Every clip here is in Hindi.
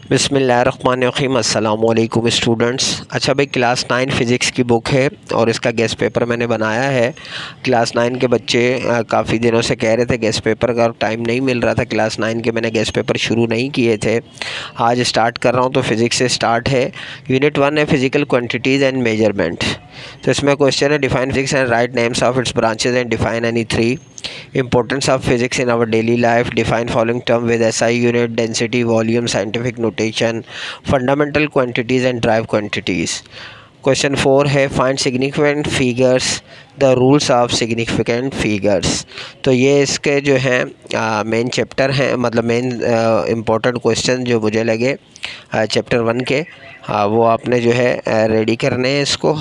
बिस्मिल्लाहिर्रहमानिर्रहीम अस्सलामुअलैकुम स्टूडेंट्स। अच्छा भाई, क्लास 9 फ़िज़िक्स की बुक है और इसका गेस्ट पेपर मैंने बनाया है। क्लास 9 के बच्चे काफ़ी दिनों से कह रहे थे गेस्ट पेपर का, टाइम नहीं मिल रहा था। क्लास 9 के मैंने गेस्ट पेपर शुरू नहीं किए थे, आज स्टार्ट कर रहा हूँ। तो फिज़िक्स से स्टार्ट है। यूनिट 1 है फिज़िकल क्वांटिटीज़ एंड मेजरमेंट। तो इसमें क्वेश्चन है define physics and right names of its branches and define any three. Importance of physics in our daily life. Define following term with SI unit, density, volume, scientific notation, fundamental quantities and drive quantities. Question 4 है find significant figures, the rules of significant figures. तो ये इसके जो हैं मेन चैप्टर हैं, मतलब मेन इम्पोर्टेंट क्वेश्चन जो मुझे लगे चैप्टर 1 के, वो आपने जो है रेडी करने हैं इसको।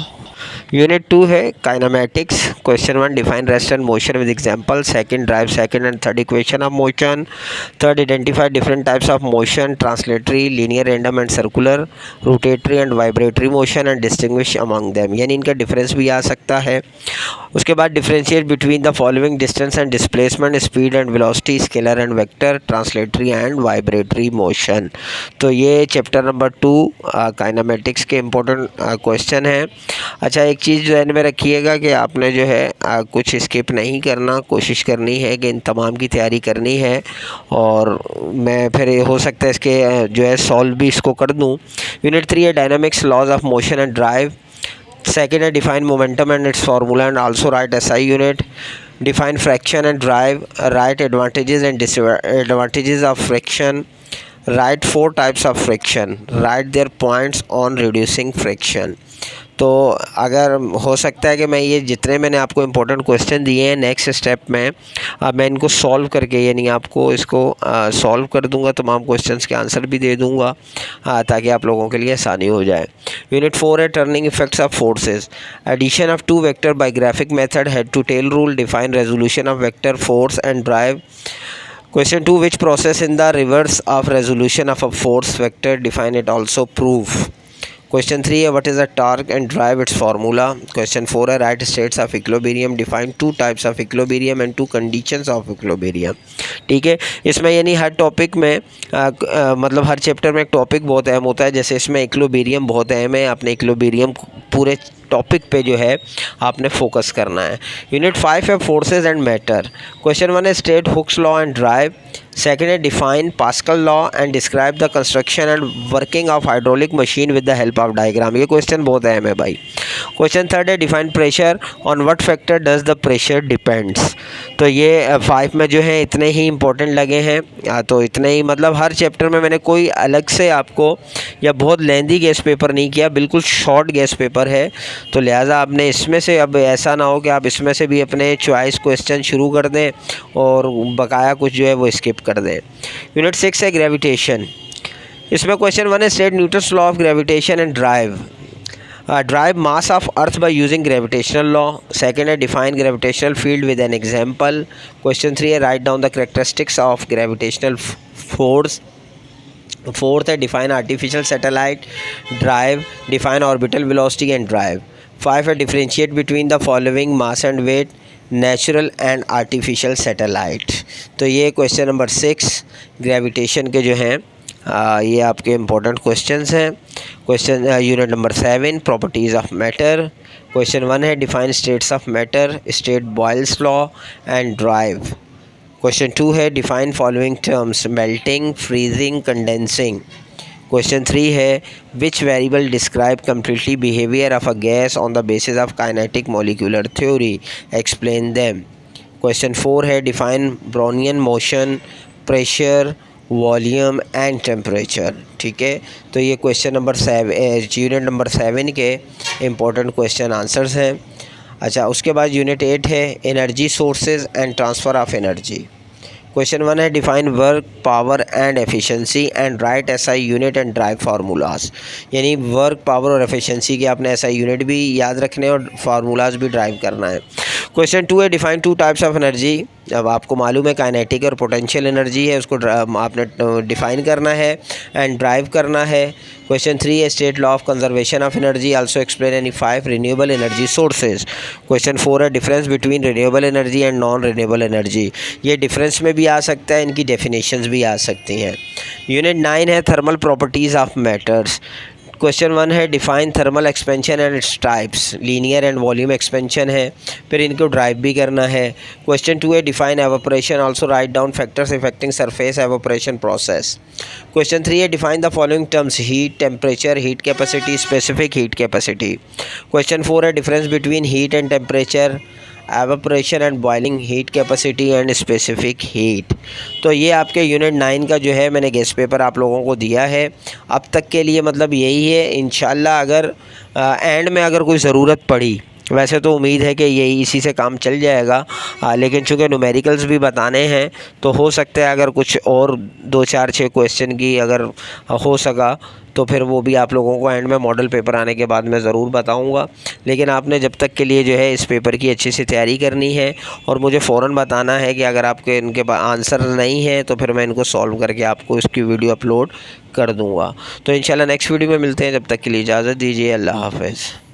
यूनिट 2 है kinematics. Question 1 define rest and motion with example. Second derive second and third equation of motion. Third identify different types of motion, translatory, linear, random and circular, rotatory and vibratory motion and distinguish among them, यानी इनका डिफरेंस भी आ सकता है। उसके बाद differentiate between the following distance and displacement, speed and velocity, scalar and vector, translatory and vibratory motion. तो ये चैप्टर नंबर 2 काइनेमैटिक्स के इम्पोर्टेंट क्वेश्चन हैं। अच्छा, एक चीज़ ध्यान में रखिएगा कि आपने जो है कुछ स्किप नहीं करना, कोशिश करनी है कि इन तमाम की तैयारी करनी है। और मैं फिर हो सकता है इसके जो है सॉल्व भी इसको कर दूं। यूनिट 3 है dynamics, laws of motion and derive. Second है define momentum and its formula and also write SI unit. Define friction and derive, write advantages and disadvantages of friction, write 4 types of friction, write their points on reducing friction. तो अगर हो सकता है कि मैं ये जितने मैंने आपको इम्पोर्टेंट क्वेश्चन दिए हैं नेक्स्ट स्टेप में मैं इनको सॉल्व करके, यानी आपको इसको सॉल्व कर दूंगा, तमाम क्वेश्चंस के आंसर भी दे दूंगा ताकि आप लोगों के लिए आसानी हो जाए। यूनिट 4 है turning effects of forces. Addition of 2 vector by graphic method, head to tail rule, define resolution of vector, force and drive. Question 2 which process in the reverse of resolution of a force vector, define it also, prove. Question 3 है what is a torque and drive its formula. Question 4 है write states of equilibrium, define 2 types of equilibrium and 2 conditions of equilibrium. ठीक है, इसमें यानी हर टॉपिक में मतलब हर चैप्टर में एक टॉपिक बहुत अहम होता है। जैसे इसमें इक्विलिब्रियम बहुत अहम है, आपने इक्विलिब्रियम पूरे टॉपिक पे जो है आपने फोकस करना है। यूनिट 5 है फोर्सेस एंड मैटर। क्वेश्चन 1 है state Hooke's law and derive. Second है define Pascal law and describe the construction and working of hydraulic machine with the help of diagram. ये क्वेश्चन बहुत अहम है भाई। क्वेश्चन 3 है define pressure, on what factor does the pressure depends. तो ये 5 में जो है इतने ही इंपॉर्टेंट लगे हैं। तो इतने ही, मतलब हर चैप्टर में मैंने कोई अलग से आपको या बहुत लेंदी गेस्ट पेपर नहीं किया, बिल्कुल शॉर्ट गेस्ट पेपर है। तो लिहाजा आपने इसमें से, अब ऐसा ना हो कि आप इसमें से भी अपने चॉइस क्वेश्चन शुरू कर दें और बकाया कुछ जो है वो स्किप कर दें। यूनिट 6 है ग्रेविटेशन। इसमें क्वेश्चन 1 है state Newton's law of gravitation and derive. Derive mass of earth by using gravitational law. Second है define gravitational field with an example. Question 3 है write down the characteristics of gravitational force. Fourth है define artificial satellite, derive, define orbital velocity and derive. 5 है differentiate between the following mass and weight, natural and artificial satellite. तो ये क्वेश्चन नंबर 6 ग्रेविटेशन के जो हैं ये आपके इम्पोर्टेंट क्वेश्चंस हैं। Question unit number 7 properties of matter. Question 1 है define states of matter, state Boyle's law and derive. Question 2 है define following terms, melting, freezing, condensing. Question 3 है which variable describe completely behaviour of a gas on the basis of kinetic molecular theory, explain them. Question 4 है define Brownian motion, pressure, volume and temperature. ठीक है, तो ये क्वेश्चन नंबर 7 यूनिट नंबर 7 के इम्पोर्टेंट क्वेश्चन आंसर्स हैं। अच्छा, उसके बाद यूनिट 8 है energy sources and transfer of energy. Question 1 है define work, power and efficiency and right SI unit and drive formulas. यानी वर्क, पावर और एफिशिएंसी के आपने एसआई यूनिट भी याद रखने और फार्मूलाज भी ड्राइव करना है। क्वेश्चन 2 है डिफाइन 2 टाइप्स ऑफ एनर्जी। जब आपको मालूम है काइनेटिक और पोटेंशियल एनर्जी है, उसको आपने डिफ़ाइन करना है एंड ड्राइव करना है। क्वेश्चन 3 है state law of conservation of energy, also explain any 5 renewable energy sources. Question 4 है difference between renewable energy and non renewable energy, ये डिफरेंस में भी आ सकता है, इनकी डेफिनेशंस भी आ सकती हैं। यूनिट 9 है thermal properties of matters. Question 1 है define thermal expansion and its types, linear and volume expansion है, फिर इनको ड्राइव भी करना है। क्वेश्चन 2 है define evaporation, also write down factors affecting surface evaporation process. Question 3 है define the following terms heat, temperature, heat capacity, specific heat capacity. Question 4 है difference between heat and temperature, evaporation and boiling, heat capacity and specific heat. तो ये आपके यूनिट 9 का जो है मैंने गेस्ट पेपर आप लोगों को दिया है। अब तक के लिए मतलब यही है, इंशाल्लाह अगर एंड में अगर कोई ज़रूरत पड़ी, वैसे तो उम्मीद है कि यही इसी से काम चल जाएगा, लेकिन चूँकि न्यूमेरिकल्स भी बताने हैं तो हो सकता है अगर कुछ और 2 4 6 क्वेश्चन की अगर हो सका तो फिर वो भी आप लोगों को एंड में मॉडल पेपर आने के बाद मैं ज़रूर बताऊंगा। लेकिन आपने जब तक के लिए जो है इस पेपर की अच्छे से तैयारी करनी है और मुझे फ़ौरन बताना है कि अगर आपके इनके आंसर नहीं है तो फिर मैं इनको सॉल्व करके आपको इसकी वीडियो अपलोड कर दूँगा। तो इंशाल्लाह नेक्स्ट वीडियो में मिलते हैं, जब तक के लिए इजाज़त दीजिए, अल्लाह हाफ़िज़।